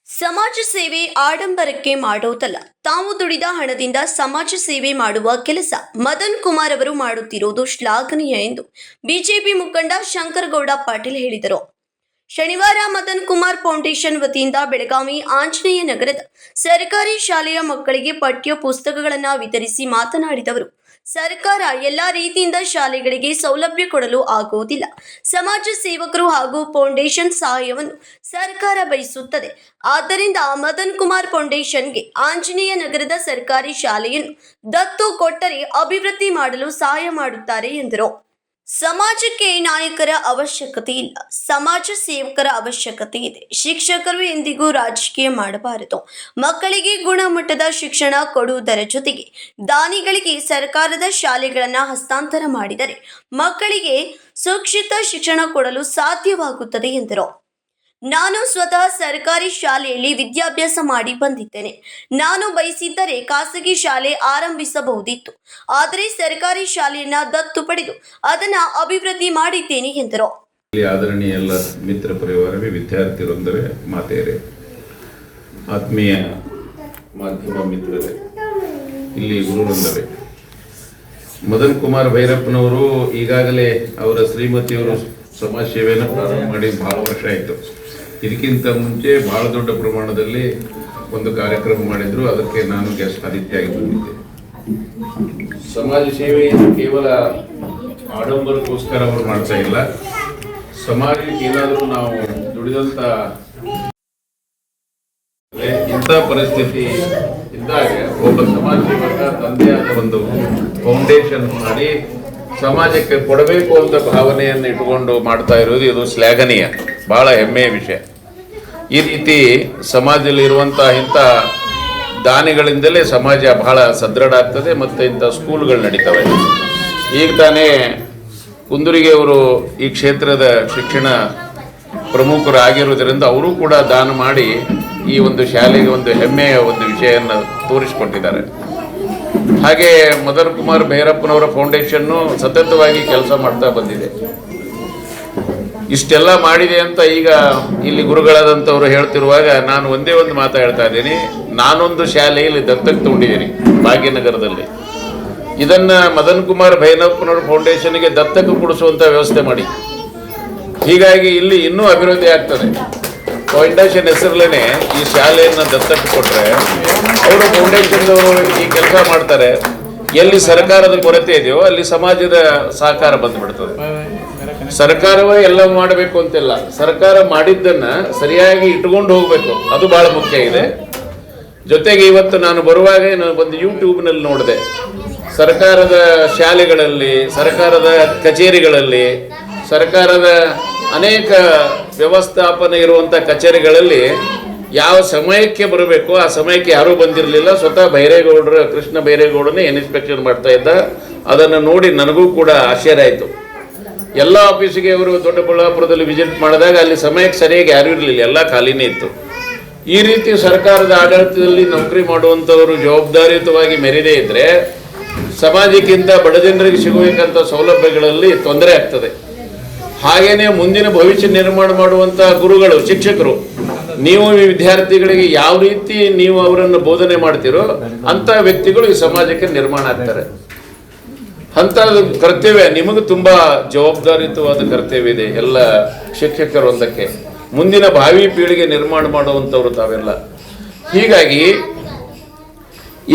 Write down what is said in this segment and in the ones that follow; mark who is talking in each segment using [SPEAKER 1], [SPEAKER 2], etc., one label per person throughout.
[SPEAKER 1] ಸಮಾಜ ಸೇವೆ ಆಡಂಬರಕ್ಕೆ ಮಾಡೋದಲ್ಲ, ತಾವು ದುಡಿದ ಹಣದಿಂದ ಸಮಾಜ ಸೇವೆ ಮಾಡುವ ಕೆಲಸ ಮದನ್ ಕುಮಾರ್ ಅವರು ಮಾಡುತ್ತಿರುವುದು ಶ್ಲಾಘನೀಯ ಎಂದು ಬಿಜೆಪಿ ಮುಖಂಡ ಶಂಕರಗೌಡ ಪಾಟೀಲ್ ಹೇಳಿದರು. ಶನಿವಾರ ಮದನ್ ಕುಮಾರ್ ಫೌಂಡೇಶನ್ ವತಿಯಿಂದ ಬೆಳಗಾವಿ ಆಂಜನೇಯ ನಗರದ ಸರ್ಕಾರಿ ಶಾಲೆಯ ಮಕ್ಕಳಿಗೆ ಪಠ್ಯ ಪುಸ್ತಕಗಳನ್ನು ವಿತರಿಸಿ ಮಾತನಾಡಿದವರು, ಸರ್ಕಾರ ಎಲ್ಲಾ ರೀತಿಯಿಂದ ಶಾಲೆಗಳಿಗೆ ಸೌಲಭ್ಯ ಕೊಡಲು ಆಗುವುದಿಲ್ಲ. ಸಮಾಜ ಸೇವಕರು ಹಾಗೂ ಫೌಂಡೇಶನ್ ಸಹಾಯವನ್ನು ಸರ್ಕಾರ ಬಯಸುತ್ತದೆ. ಆದ್ದರಿಂದ ಮದನ್ ಕುಮಾರ್ ಫೌಂಡೇಶನ್ಗೆ ಆಂಜನೇಯ ನಗರದ ಸರ್ಕಾರಿ ಶಾಲೆಯನ್ನು ದತ್ತು ಕೊಟ್ಟರೆ ಅಭಿವೃದ್ಧಿ ಮಾಡಲು ಸಹಾಯ ಮಾಡುತ್ತಾರೆ ಎಂದರು. ಸಮಾಜಕ್ಕೆ ನಾಯಕರ ಅವಶ್ಯಕತೆ ಇಲ್ಲ, ಸಮಾಜ ಸೇವಕರ ಅವಶ್ಯಕತೆ ಇದೆ. ಶಿಕ್ಷಕರು ಎಂದಿಗೂ ರಾಜಕೀಯ ಮಾಡಬಾರದು. ಮಕ್ಕಳಿಗೆ ಗುಣಮಟ್ಟದ ಶಿಕ್ಷಣ ಕೊಡುವುದರ ಜೊತೆಗೆ ದಾನಿಗಳಿಗೆ ಸರ್ಕಾರದ ಶಾಲೆಗಳನ್ನು ಹಸ್ತಾಂತರ ಮಾಡಿದರೆ ಮಕ್ಕಳಿಗೆ ಸುರಕ್ಷಿತ ಶಿಕ್ಷಣ ಕೊಡಲು ಸಾಧ್ಯವಾಗುತ್ತದೆ ಎಂದರು. ನಾನು ಸ್ವತಃ ಸರ್ಕಾರಿ ಶಾಲೆಯಲ್ಲಿ ವಿದ್ಯಾಭ್ಯಾಸ ಮಾಡಿ ಬಂದಿದ್ದೇನೆ. ನಾನು ಬಯಸಿದ್ದರೆ ಖಾಸಗಿ ಶಾಲೆ ಆರಂಭಿಸಬಹುದಿತ್ತು. ಆದರೆ ಸರ್ಕಾರಿ ಶಾಲೆಯನ್ನ ದತ್ತು ಪಡೆದು ಅದನ್ನು ಅಭಿವೃದ್ಧಿ ಮಾಡಿದ್ದೇನೆ ಎಂದರು.
[SPEAKER 2] ಆದರಣೀಯ ಎಲ್ಲ ಮಿತ್ರ ಪರಿವಾರವೇ, ವಿದ್ಯಾರ್ಥಿರೊಂದರೇ, ಮಾತೆಯರೇ, ಆತ್ಮೀಯ ಮಾಧ್ಯಮ ಮಿತ್ರರೇ, ಇಲ್ಲಿ ಗುರುವೃಂದರೇ, ಮದನ್ ಕುಮಾರ್ ಭೈರಪ್ಪನವರು ಈಗಾಗಲೇ ಅವರ ಶ್ರೀಮತಿಯವರು ಸಮಾಜ ಸೇವೆಯನ್ನು ಪ್ರಾರಂಭ ಮಾಡಿ ಬಹಳ ವರ್ಷ ಆಯಿತು. ಇದಕ್ಕಿಂತ ಮುಂಚೆ ಬಹಳ ದೊಡ್ಡ ಪ್ರಮಾಣದಲ್ಲಿ ಒಂದು ಕಾರ್ಯಕ್ರಮ ಮಾಡಿದ್ರು. ಅದಕ್ಕೆ ನಾನು ಗೆಸ್ಟ್ ಅತಿಥಿಯಾಗಿ ಬಂದಿದ್ದೆ. ಸಮಾಜ ಸೇವೆ ಕೇವಲ ಆಡಂಬರಕ್ಕೋಸ್ಕರ ಅವರು ಮಾಡ್ತಾ ಇಲ್ಲ. ಸಮಾಜಕ್ಕೆ ಏನಾದರೂ ನಾವು ದುಡಿದಂತ ಇಂಥ ಪರಿಸ್ಥಿತಿ ಇದ್ದಾಗ ಒಬ್ಬ ಸಮಾಜ ಸೇವಕ ತಂದೆ ಆದ ಒಂದು ಫೌಂಡೇಶನ್ ಮಾಡಿ ಸಮಾಜಕ್ಕೆ ಕೊಡಬೇಕು ಅಂತ ಭಾವನೆಯನ್ನು ಇಟ್ಟುಕೊಂಡು ಮಾಡ್ತಾ ಇರೋದು ಇದು ಶ್ಲಾಘನೀಯ, ಬಹಳ ಹೆಮ್ಮೆಯ ವಿಷಯ. ಈ ರೀತಿ ಸಮಾಜದಲ್ಲಿ ಇರುವಂತಹ ಇಂಥ ದಾನಿಗಳಿಂದಲೇ ಸಮಾಜ ಬಹಳ ಸದೃಢ ಆಗ್ತದೆ ಮತ್ತು ಇಂಥ ಸ್ಕೂಲ್ಗಳು ನಡೀತವೆ. ಈಗ ತಾನೇ ಕುಂದೂರಿಗೆ ಅವರು ಈ ಕ್ಷೇತ್ರದ ಶಿಕ್ಷಣ ಪ್ರಮುಖರು ಆಗಿರುವುದರಿಂದ ಅವರು ಕೂಡ ದಾನ ಮಾಡಿ ಈ ಒಂದು ಶಾಲೆಗೆ ಒಂದು ಹೆಮ್ಮೆಯ ಒಂದು ವಿಷಯವನ್ನು ತೋರಿಸಿಕೊಟ್ಟಿದ್ದಾರೆ. ಹಾಗೆ ಮದನ್ ಕುಮಾರ್ ಭೈರಪ್ಪನವರ ಫೌಂಡೇಶನ್ನು ಸತತವಾಗಿ ಕೆಲಸ ಮಾಡ್ತಾ ಬಂದಿದೆ. ಇಷ್ಟೆಲ್ಲ ಮಾಡಿದೆ ಅಂತ ಈಗ ಇಲ್ಲಿ ಗುರುಗಳಾದಂಥವ್ರು ಹೇಳ್ತಿರುವಾಗ ನಾನು ಒಂದೇ ಒಂದು ಮಾತು ಹೇಳ್ತಾ ಇದ್ದೀನಿ. ನಾನೊಂದು ಶಾಲೆಯಲ್ಲಿ ದತ್ತಕ್ಕೆ ತಗೊಂಡಿದ್ದೀನಿ ಭಾಗ್ಯನಗರದಲ್ಲಿ. ಇದನ್ನ ಮದನ್ ಕುಮಾರ್ ಭೈರಪ್ಪನವರ ಫೌಂಡೇಶನ್ಗೆ ದತ್ತಕ್ಕೆ ಕೊಡಿಸುವಂತ ವ್ಯವಸ್ಥೆ ಮಾಡಿ. ಹೀಗಾಗಿ ಇಲ್ಲಿ ಇನ್ನೂ ಅಭಿವೃದ್ಧಿ ಆಗ್ತದೆ. ಫೌಂಡೇಶನ್ ಹೆಸರಲ್ಲೇ ಈ ಶಾಲೆಯನ್ನು ದತ್ತಕ್ಕೆ ಕೊಟ್ಟರೆ ಅವರು ಫೌಂಡೇಶನ್ದವರು ಈ ಕೆಲಸ ಮಾಡ್ತಾರೆ. ಎಲ್ಲಿ ಸರ್ಕಾರದ ಕೊರತೆ ಇದೆಯೋ ಅಲ್ಲಿ ಸಮಾಜದ ಸಹಕಾರ ಬಂದುಬಿಡ್ತದೆ. ಸರ್ಕಾರವೇ ಎಲ್ಲ ಮಾಡಬೇಕು ಅಂತಿಲ್ಲ, ಸರ್ಕಾರ ಮಾಡಿದ್ದನ್ನ ಸರಿಯಾಗಿ ಇಟ್ಕೊಂಡು ಹೋಗ್ಬೇಕು, ಅದು ಬಹಳ ಮುಖ್ಯ ಇದೆ. ಜೊತೆಗೆ ಇವತ್ತು ನಾನು ಬರುವಾಗ ಒಂದು ಯೂಟ್ಯೂಬ್ನಲ್ಲಿ ನೋಡಿದೆ, ಸರ್ಕಾರದ ಶಾಲೆಗಳಲ್ಲಿ, ಸರ್ಕಾರದ ಕಚೇರಿಗಳಲ್ಲಿ, ಸರ್ಕಾರದ ಅನೇಕ ವ್ಯವಸ್ಥಾಪನೆ ಇರುವಂಥ ಕಚೇರಿಗಳಲ್ಲಿ ಯಾವ ಸಮಯಕ್ಕೆ ಬರಬೇಕು ಆ ಸಮಯಕ್ಕೆ ಯಾರೂ ಬಂದಿರಲಿಲ್ಲ. ಸ್ವತಃ ಬೈರೇಗೌಡರು, ಕೃಷ್ಣ ಬೈರೇಗೌಡನೇ ಇನ್ಸ್ಪೆಕ್ಷನ್ ಮಾಡ್ತಾ ಇದ್ದ. ಅದನ್ನು ನೋಡಿ ನನಗೂ ಕೂಡ ಆಶ್ಚರ್ಯ ಆಯಿತು. ಎಲ್ಲ ಆಫೀಸಿಗೆ ಅವರು ದೊಡ್ಡಬಳ್ಳಾಪುರದಲ್ಲಿ ವಿಸಿಟ್ ಮಾಡಿದಾಗ ಅಲ್ಲಿ ಸಮಯಕ್ಕೆ ಸರಿಯಾಗಿ ಯಾರೂ ಇರಲಿಲ್ಲ, ಎಲ್ಲ ಖಾಲಿನೇ ಇತ್ತು. ಈ ರೀತಿ ಸರ್ಕಾರದ ಆಡಳಿತದಲ್ಲಿ ನೌಕರಿ ಮಾಡುವಂಥವರು ಜವಾಬ್ದಾರಿಯುತವಾಗಿ ಮೆರೆದೇ ಇದ್ದರೆ ಸಮಾಜಕ್ಕಿಂತ ಬಡ ಜನರಿಗೆ ಸಿಗಬೇಕಂತ ಸೌಲಭ್ಯಗಳಲ್ಲಿ ತೊಂದರೆ ಆಗ್ತದೆ. ಹಾಗೇನೆ ಮುಂದಿನ ಭವಿಷ್ಯ ನಿರ್ಮಾಣ ಮಾಡುವಂಥ ಗುರುಗಳು, ಶಿಕ್ಷಕರು, ನೀವು ಈ ವಿದ್ಯಾರ್ಥಿಗಳಿಗೆ ಯಾವ ರೀತಿ ನೀವು ಅವರನ್ನು ಬೋಧನೆ ಮಾಡ್ತೀರೋ ಅಂಥ ವ್ಯಕ್ತಿಗಳು ಈ ಸಮಾಜಕ್ಕೆ ನಿರ್ಮಾಣ ಆಗ್ತಾರೆ. ಅಂಥ ಕರ್ತವ್ಯ ನಿಮಗೆ ತುಂಬ ಜವಾಬ್ದಾರಿಯುತವಾದ ಕರ್ತವ್ಯ ಇದೆ. ಎಲ್ಲ ಶಿಕ್ಷಕರೊಂದಕ್ಕೆ ಮುಂದಿನ ಭಾವಿ ಪೀಳಿಗೆ ನಿರ್ಮಾಣ ಮಾಡುವಂಥವ್ರು ತಾವೆಲ್ಲ. ಹೀಗಾಗಿ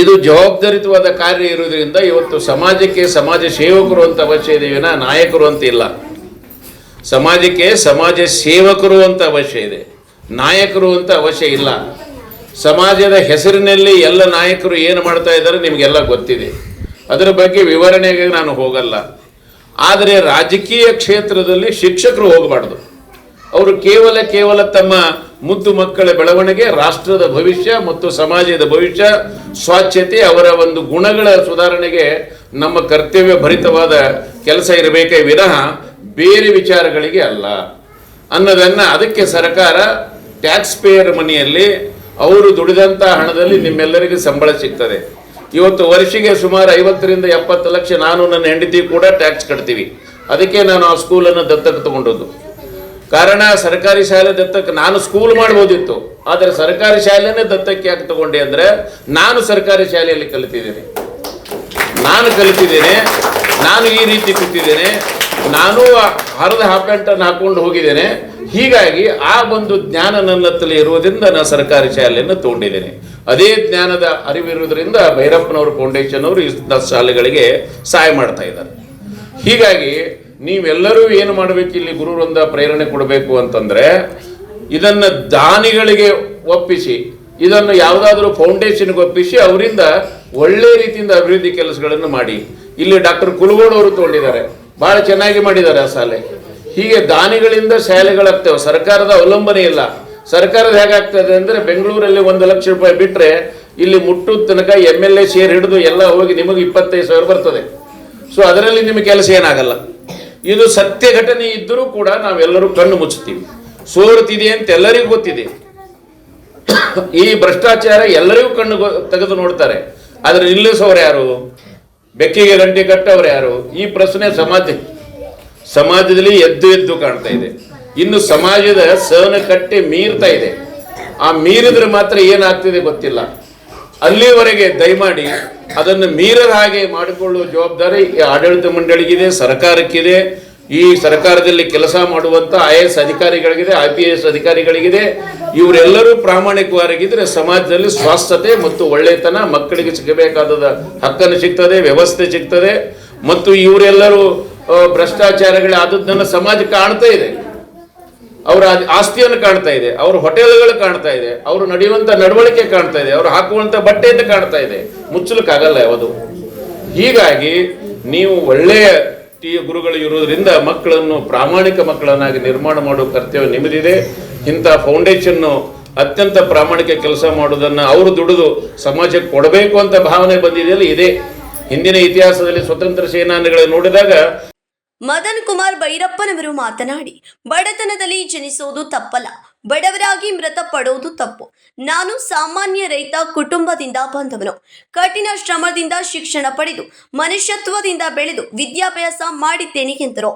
[SPEAKER 2] ಇದು ಜವಾಬ್ದಾರಿಯುತವಾದ ಕಾರ್ಯ ಇರುವುದರಿಂದ ಇವತ್ತು ಸಮಾಜಕ್ಕೆ ಸಮಾಜ ಸೇವಕರು ಅಂತ ಅವಶ್ಯ ಇದೆ, ವಿನ ನಾಯಕರು ಅಂತ ಇಲ್ಲ. ಸಮಾಜಕ್ಕೆ ಸಮಾಜ ಸೇವಕರು ಅಂತ ಅವಶ್ಯ ಇದೆ, ನಾಯಕರು ಅಂತ ಅವಶ್ಯ ಇಲ್ಲ. ಸಮಾಜದ ಹೆಸರಿನಲ್ಲಿ ಎಲ್ಲ ನಾಯಕರು ಏನು ಮಾಡ್ತಾ ಇದ್ದಾರೆ ನಿಮಗೆಲ್ಲ ಗೊತ್ತಿದೆ. ಅದರ ಬಗ್ಗೆ ವಿವರಣೆಗೆ ನಾನು ಹೋಗಲ್ಲ. ಆದರೆ ರಾಜಕೀಯ ಕ್ಷೇತ್ರದಲ್ಲಿ ಶಿಕ್ಷಕರು ಹೋಗಬಾರ್ದು. ಅವರು ಕೇವಲ ತಮ್ಮ ಮುದ್ದು ಮಕ್ಕಳ ಬೆಳವಣಿಗೆ, ರಾಷ್ಟ್ರದ ಭವಿಷ್ಯ ಮತ್ತು ಸಮಾಜದ ಭವಿಷ್ಯ, ಸ್ವಚ್ಛತೆ, ಅವರ ಒಂದು ಗುಣಗಳ ಸುಧಾರಣೆಗೆ ನಮ್ಮ ಕರ್ತವ್ಯ ಭರಿತವಾದ ಕೆಲಸ ಇರಬೇಕೇ ವಿನಃ ಬೇರೆ ವಿಚಾರಗಳಿಗೆ ಅಲ್ಲ ಅನ್ನೋದನ್ನು, ಅದಕ್ಕೆ ಸರ್ಕಾರ ಟ್ಯಾಕ್ಸ್ ಪೇಯರ್ ಮನಿಯಲ್ಲಿ ಅವರು ದುಡಿದಂಥ ಹಣದಲ್ಲಿ ನಿಮ್ಮೆಲ್ಲರಿಗೂ ಸಂಬಳ ಸಿಗ್ತದೆ. ಇವತ್ತು ವರ್ಷಿಗೆ ಸುಮಾರು 50 ರಿಂದ 70 ಲಕ್ಷ ನಾನು ನನ್ನ ಹೆಂಡತಿ ಕೂಡ ಟ್ಯಾಕ್ಸ್ ಕಟ್ತೀವಿ. ಅದಕ್ಕೆ ನಾನು ಆ ಸ್ಕೂಲನ್ನು ದತ್ತಕ್ಕೆ ತಗೊಂಡದ್ದು. ಕಾರಣ ಸರ್ಕಾರಿ ಶಾಲೆ ದತ್ತಕ್ಕೆ ನಾನು ಸ್ಕೂಲ್ ಮಾಡ್ಬೋದಿತ್ತು, ಆದರೆ ಸರ್ಕಾರಿ ಶಾಲೆನೇ ದತ್ತಕ್ಕೆ ಯಾಕೆ ತಗೊಂಡೆ ಅಂದರೆ ನಾನು ಸರ್ಕಾರಿ ಶಾಲೆಯಲ್ಲಿ ಕಲಿತಿದ್ದೇನೆ, ನಾನು ಈ ರೀತಿ ಕೂತಿದ್ದೇನೆ, ನಾನು ಹರಿದ ಹಾಫ್ ಪ್ಯಾಂಟನ್ನು ಹಾಕೊಂಡು ಹೋಗಿದ್ದೇನೆ. ಹೀಗಾಗಿ ಆ ಒಂದು ಜ್ಞಾನ ನನ್ನತ್ತಲ್ಲಿ ಇರುವುದರಿಂದ ನಾನು ಸರ್ಕಾರಿ ಶಾಲೆಯನ್ನು ತಗೊಂಡಿದ್ದೇನೆ. ಅದೇ ಜ್ಞಾನದ ಅರಿವಿರುವುದರಿಂದ ಭೈರಪ್ಪನವರು ಫೌಂಡೇಶನ್ ಅವರು ಇಂಥ ಶಾಲೆಗಳಿಗೆ ಸಹಾಯ ಮಾಡ್ತಾ ಇದ್ದಾರೆ. ಹೀಗಾಗಿ ನೀವೆಲ್ಲರೂ ಏನು ಮಾಡಬೇಕು, ಇಲ್ಲಿ ಗುರುವೃಂದ ಪ್ರೇರಣೆ ಕೊಡಬೇಕು ಅಂತಂದ್ರೆ ಇದನ್ನು ದಾನಿಗಳಿಗೆ ಒಪ್ಪಿಸಿ, ಇದನ್ನು ಯಾವುದಾದ್ರೂ ಫೌಂಡೇಶನ್ಗೆ ಒಪ್ಪಿಸಿ ಅವರಿಂದ ಒಳ್ಳೆ ರೀತಿಯಿಂದ ಅಭಿವೃದ್ಧಿ ಕೆಲಸಗಳನ್ನು ಮಾಡಿ. ಇಲ್ಲಿ ಡಾಕ್ಟರ್ ಕುಲಗೋಡ್ ಅವರು ತಗೊಂಡಿದ್ದಾರೆ, ಬಹಳ ಚೆನ್ನಾಗಿ ಮಾಡಿದ್ದಾರೆ ಆ ಶಾಲೆ. ಹೀಗೆ ದಾನಿಗಳಿಂದ ಶಾಲೆಗಳಾಗ್ತವೆ, ಸರ್ಕಾರದ ಅವಲಂಬನೆ ಇಲ್ಲ. ಸರ್ಕಾರದ ಹೇಗಾಗ್ತದೆ ಅಂದರೆ ಬೆಂಗಳೂರಲ್ಲಿ 1 ಲಕ್ಷ ರೂಪಾಯಿ ಬಿಟ್ಟರೆ ಇಲ್ಲಿ ಮುಟ್ಟು ತನಕ MLA ಶೇರ್ ಹಿಡಿದು ಎಲ್ಲ ಹೋಗಿ ನಿಮಗೆ 25,000 ಬರ್ತದೆ. ಸೊ ಅದರಲ್ಲಿ ನಿಮಗೆ ಕೆಲಸ ಏನಾಗಲ್ಲ. ಇದು ಸತ್ಯ ಘಟನೆ ಇದ್ದರೂ ಕೂಡ ನಾವೆಲ್ಲರೂ ಕಣ್ಣು ಮುಚ್ಚುತ್ತೀವಿ. ಸೋರುತ್ತಿದೆ ಅಂತ ಎಲ್ಲರಿಗೂ ಗೊತ್ತಿದೆ. ಈ ಭ್ರಷ್ಟಾಚಾರ ಎಲ್ಲರಿಗೂ ಕಣ್ಣು ತೆಗೆದು ನೋಡ್ತಾರೆ, ಆದರೆ ನಿಲ್ಲಿಸೋರು ಯಾರು? ಬೆಕ್ಕಿಗೆ ಗಂಟೆ ಕಟ್ಟವ್ರು ಯಾರು? ಈ ಪ್ರಶ್ನೆ ಸಮಾಜದಲ್ಲಿ ಎದ್ದು ಕಾಣ್ತಾ ಇದೆ. ಇನ್ನು ಸಮಾಜದ ಸಹನ ಕಟ್ಟೆ ಮೀರ್ತಾ ಇದೆ. ಆ ಮೀರಿದ್ರೆ ಮಾತ್ರ ಏನಾಗ್ತಿದೆ ಗೊತ್ತಿಲ್ಲ. ಅಲ್ಲಿವರೆಗೆ ದಯಮಾಡಿ ಅದನ್ನು ಮೀರದ ಹಾಗೆ ಮಾಡಿಕೊಳ್ಳುವ ಜವಾಬ್ದಾರಿ ಈ ಆಡಳಿತ ಮಂಡಳಿಗಿದೆ, ಸರ್ಕಾರಕ್ಕಿದೆ. ಈ ಸರ್ಕಾರದಲ್ಲಿ ಕೆಲಸ ಮಾಡುವಂಥ IAS ಅಧಿಕಾರಿಗಳಿಗಿದೆ, IPS ಅಧಿಕಾರಿಗಳಿಗಿದೆ. ಇವರೆಲ್ಲರೂ ಪ್ರಾಮಾಣಿಕವಾಗಿದ್ದರೆ ಸಮಾಜದಲ್ಲಿ ಸ್ವಾಸ್ಥ್ಯತೆ ಮತ್ತು ಒಳ್ಳೆತನ, ಮಕ್ಕಳಿಗೆ ಸಿಗಬೇಕಾದ ಹಕ್ಕನ್ನು ಸಿಗ್ತದೆ, ವ್ಯವಸ್ಥೆ ಸಿಗ್ತದೆ. ಮತ್ತು ಇವರೆಲ್ಲರೂ ಭ್ರಷ್ಟಾಚಾರಗಳು ಆದದ್ದನ್ನು ಸಮಾಜ ಕಾಣ್ತಾ ಇದೆ, ಅವರ ಆಸ್ತಿಯನ್ನು ಕಾಣ್ತಾ ಇದೆ, ಅವ್ರ ಹೋಟೆಲ್ಗಳು ಕಾಣ್ತಾ ಇದೆ, ಅವರು ನಡೆಯುವಂಥ ನಡವಳಿಕೆ ಕಾಣ್ತಾ ಇದೆ, ಅವರು ಹಾಕುವಂಥ ಬಟ್ಟೆಯಿಂದ ಕಾಣ್ತಾ ಇದೆ, ಮುಚ್ಚಲಿಕ್ಕಾಗಲ್ಲ ಯಾವುದು. ಹೀಗಾಗಿ ನೀವು ಒಳ್ಳೆಯ ಗುರುಗಳು ಇರುವುದರಿಂದ ಮಕ್ಕಳನ್ನು ಪ್ರಾಮಾಣಿಕ ಮಕ್ಕಳನ್ನಾಗಿ ನಿರ್ಮಾಣ ಮಾಡುವ ಕರ್ತವ್ಯ ನಿಮ್ಮದಿದೆ. ಇಂಥ ಫೌಂಡೇಶನ್ನು ಅತ್ಯಂತ ಪ್ರಾಮಾಣಿಕ ಕೆಲಸ ಮಾಡುವುದನ್ನು ಅವರು ದುಡಿದು ಸಮಾಜಕ್ಕೆ ಕೊಡಬೇಕು ಅಂತ ಭಾವನೆ ಬಂದಿದೆಯಲ್ಲ, ಇದೆ. ಹಿಂದಿನ ಇತಿಹಾಸದಲ್ಲಿ ಸ್ವತಂತ್ರ ಸೇನಾನಿಗಳನ್ನು ನೋಡಿದಾಗ
[SPEAKER 1] ಮದನ್ ಕುಮಾರ್ ಭೈರಪ್ಪನವರು ಮಾತನಾಡಿ, ಬಡತನದಲ್ಲಿ ಜನಿಸೋದು ತಪ್ಪಲ್ಲ, ಬಡವರಾಗಿ ಮೃತಪಡೋದು ತಪ್ಪು. ನಾನು ಸಾಮಾನ್ಯ ರೈತ ಕುಟುಂಬದಿಂದ ಬಂದವನು. ಕಠಿಣ ಶ್ರಮದಿಂದ ಶಿಕ್ಷಣ ಪಡೆದು ಮನುಷ್ಯತ್ವದಿಂದ ಬೆಳೆದು ವಿದ್ಯಾಭ್ಯಾಸ ಮಾಡಿದ್ದೇನೆ ಎಂದರು.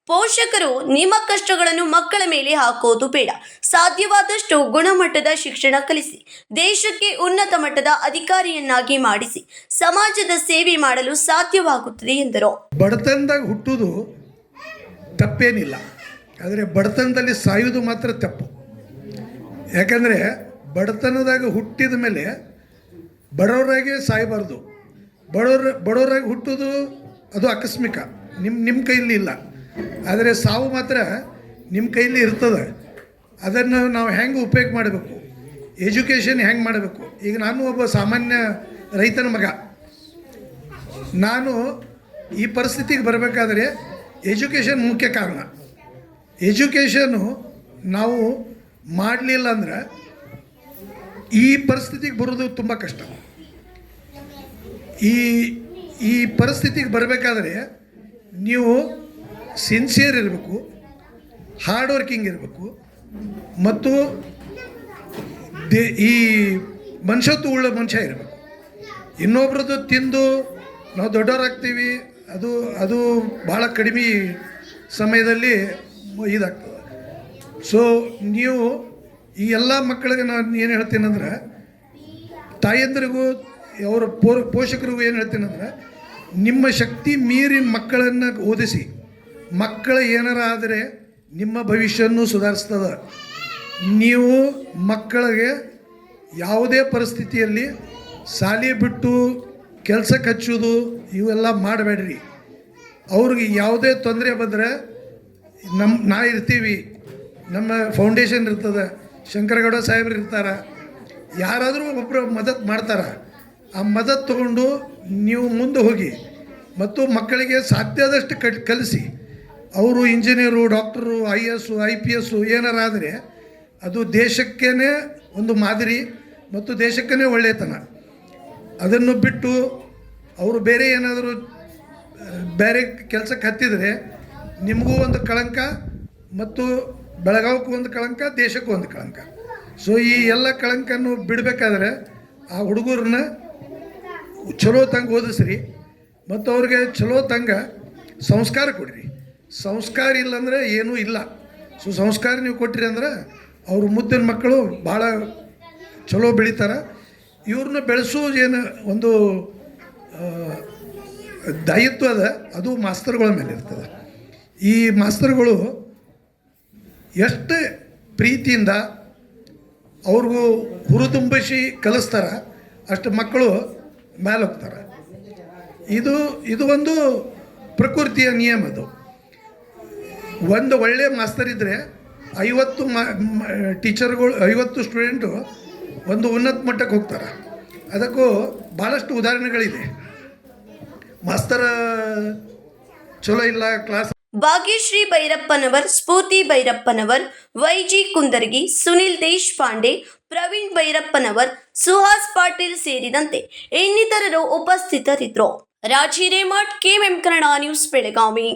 [SPEAKER 1] ಪೋಷಕರು ನಿಮ್ಮ ಕಷ್ಟಗಳನ್ನು ಮಕ್ಕಳ ಮೇಲೆ ಹಾಕೋದು ಬೇಡ. ಸಾಧ್ಯವಾದಷ್ಟು ಗುಣಮಟ್ಟದ ಶಿಕ್ಷಣ ಕಲಿಸಿ, ದೇಶಕ್ಕೆ ಉನ್ನತ ಮಟ್ಟದ ಅಧಿಕಾರಿಯನ್ನಾಗಿ ಮಾಡಿಸಿ, ಸಮಾಜದ ಸೇವೆ ಮಾಡಲು ಸಾಧ್ಯವಾಗುತ್ತದೆ ಎಂದರು.
[SPEAKER 3] ಬಡತನದಾಗ ಹುಟ್ಟುವುದು ತಪ್ಪೇನಿಲ್ಲ, ಆದರೆ ಬಡತನದಲ್ಲಿ ಸಾಯುವುದು ಮಾತ್ರ ತಪ್ಪು. ಯಾಕಂದರೆ ಬಡತನದಾಗ ಹುಟ್ಟಿದ ಮೇಲೆ ಬಡವರಾಗೆ ಸಾಯಬಾರ್ದು. ಬಡವರಾಗಿ ಹುಟ್ಟೋದು ಅದು ಆಕಸ್ಮಿಕ, ನಿಮ್ಮ ಕೈಲಿ ಇಲ್ಲ. ಆದರೆ ಸಾವು ಮಾತ್ರ ನಿಮ್ಮ ಕೈಲಿ ಇರ್ತದೆ. ಅದನ್ನು ನಾವು ಹೆಂಗೆ ಉಪಯೋಗ ಮಾಡಬೇಕು, ಎಜುಕೇಷನ್ ಹೆಂಗೆ ಮಾಡಬೇಕು. ಈಗ ನಾನು ಒಬ್ಬ ಸಾಮಾನ್ಯ ರೈತನ ಮಗ. ನಾನು ಈ ಪರಿಸ್ಥಿತಿಗೆ ಬರಬೇಕಾದ್ರೆ ಎಜುಕೇಷನ್ ಮುಖ್ಯ ಕಾರಣ. ಎಜುಕೇಷನ್ನು ನಾವು ಮಾಡಲಿಲ್ಲ ಅಂದ್ರೆ ಈ ಪರಿಸ್ಥಿತಿಗೆ ಬರೋದು ತುಂಬ ಕಷ್ಟ. ಈ ಪರಿಸ್ಥಿತಿಗೆ ಬರಬೇಕಾದ್ರೆ ನೀವು ಸಿನ್ಸಿಯರ್ ಇರಬೇಕು, ಹಾರ್ಡ್ ವರ್ಕಿಂಗ್ ಇರಬೇಕು, ಮತ್ತು ಈ ಮನುಷ್ಯತ್ವ ಉಳ್ಳ ಮನುಷ್ಯ ಇರಬೇಕು. ಇನ್ನೊಬ್ರದ್ದು ತಿಂದು ನಾವು ದೊಡ್ಡವರಾಗ್ತೀವಿ, ಅದು ಭಾಳ ಕಡಿಮೆ ಸಮಯದಲ್ಲಿ ಇದಾಗ್ತದೆ. ಸೊ ನೀವು ಈ ಎಲ್ಲ ಮಕ್ಕಳಿಗೆ ನಾನು ಏನು ಹೇಳ್ತೀನಂದ್ರೆ, ತಾಯಂದರಿಗೂ ಅವರ ಪೋಷಕರಿಗೂ ಏನು ಹೇಳ್ತೀನಂದ್ರೆ, ನಿಮ್ಮ ಶಕ್ತಿ ಮೀರಿನ ಮಕ್ಕಳನ್ನು ಓದಿಸಿ. ಮಕ್ಕಳು ಏನಾರ ಆದರೆ ನಿಮ್ಮ ಭವಿಷ್ಯವನ್ನು ಸುಧಾರಿಸ್ತದೆ. ನೀವು ಮಕ್ಕಳಿಗೆ ಯಾವುದೇ ಪರಿಸ್ಥಿತಿಯಲ್ಲಿ ಶಾಲೆ ಬಿಟ್ಟು ಕೆಲಸಕ್ಕೆ ಹಚ್ಚೋದು ಇವೆಲ್ಲ ಮಾಡಬೇಡ್ರಿ. ಅವ್ರಿಗೆ ಯಾವುದೇ ತೊಂದರೆ ಬಂದರೆ ನಾ ಇರ್ತೀವಿ, ನಮ್ಮ ಫೌಂಡೇಶನ್ ಇರ್ತದೆ, ಶಂಕರಗೌಡ ಸಾಹೇಬ್ರು ಇರ್ತಾರೆ, ಯಾರಾದರೂ ಒಬ್ಬರು ಮದತ್ ಮಾಡ್ತಾರೆ. ಆ ಮದತ್ ತಗೊಂಡು ನೀವು ಮುಂದೆ ಹೋಗಿ ಮತ್ತು ಮಕ್ಕಳಿಗೆ ಸಾಧ್ಯದಷ್ಟು ಕಲಿಸಿ. ಅವರು ಇಂಜಿನಿಯರು, ಡಾಕ್ಟರು, IAS, IPS ಏನಾರ ಆದರೆ ಅದು ದೇಶಕ್ಕೇ ಒಂದು ಮಾದರಿ ಮತ್ತು ದೇಶಕ್ಕೇ ಒಳ್ಳೆಯತನ. ಅದನ್ನು ಬಿಟ್ಟು ಅವರು ಬೇರೆ ಏನಾದರೂ ಬೇರೆ ಕೆಲಸಕ್ಕೆ ಹತ್ತಿದರೆ ನಿಮಗೂ ಒಂದು ಕಳಂಕ ಮತ್ತು ಬೆಳಗಾವಕ್ಕೂ ಒಂದು ಕಳಂಕ, ದೇಶಕ್ಕೂ ಒಂದು ಕಳಂಕ. ಸೊ ಈ ಎಲ್ಲ ಕಳಂಕನ್ನು ಬಿಡಬೇಕಾದ್ರೆ ಆ ಹುಡುಗರನ್ನ ಚಲೋ ತಂಗ ಓದಿಸ್ರಿ ಮತ್ತು ಅವ್ರಿಗೆ ಚಲೋ ತಂಗ ಸಂಸ್ಕಾರ ಕೊಡಿರಿ. ಸಂಸ್ಕಾರ ಇಲ್ಲಂದರೆ ಏನೂ ಇಲ್ಲ. ಸಂಸ್ಕಾರ ನೀವು ಕೊಟ್ಟಿರಿ ಅಂದ್ರೆ ಅವರು ಮುದ್ದಿನ ಮಕ್ಕಳು ಭಾಳ ಚಲೋ ಬೆಳೀತಾರೆ. ಇವ್ರನ್ನ ಬೆಳೆಸೋದು ಏನು ಒಂದು ದಾಯಿತ್ವ ಅದ, ಅದು ಮಾಸ್ತರ್ಗಳ ಮೇಲೆ ಇರ್ತದೆ. ಈ ಮಾಸ್ತರ್ಗಳು ಎಷ್ಟು ಪ್ರೀತಿಯಿಂದ ಅವ್ರಿಗೂ ಹುರಿದುಂಬಿಸಿ ಕಲಿಸ್ತಾರೆ, ಅಷ್ಟು ಮಕ್ಕಳು ಮೇಲೆ ಹೋಗ್ತಾರೆ. ಇದು ಒಂದು ಪ್ರಕೃತಿಯ ನಿಯಮ. ಅದು ಒಂದು ಒಳ್ಳೆಯ ಮಾಸ್ತರ್ ಇದ್ದರೆ 50 ಟೀಚರ್ಗಳು 50 ಸ್ಟೂಡೆಂಟು ಒಂದು ಉನ್ನತ ಮಟ್ಟಕ್ಕೆ ಹೋಗ್ತಾರೆ. ಅದಕ್ಕೂ ಭಾಳಷ್ಟು ಉದಾಹರಣೆಗಳಿದೆ. ಮಾಸ್ತರ ಚಲೋ ಇಲ್ಲ ಕ್ಲಾಸ್.
[SPEAKER 1] ಭಾಗ್ಯಶ್ರೀ ಭೈರಪ್ಪನವರ್, ಸ್ಫೂರ್ತಿ ಭೈರಪ್ಪನವರ್, ವೈಜಿ ಕುಂದರ್ಗಿ, ಸುನಿಲ್ ದೇಶಪಾಂಡೆ, ಪ್ರವೀಣ್ ಭೈರಪ್ಪನವರ್, ಸುಹಾಸ್ ಪಾಟೀಲ್ ಸೇರಿದಂತೆ ಇನ್ನಿತರರು ಉಪಸ್ಥಿತರಿದ್ದರು. ರಾಜಿ ರೇಮಠ್, ಕೆಎಂಎಂ ಕನ್ನಡ ನ್ಯೂಸ್, ಬೆಳಗಾವಿ.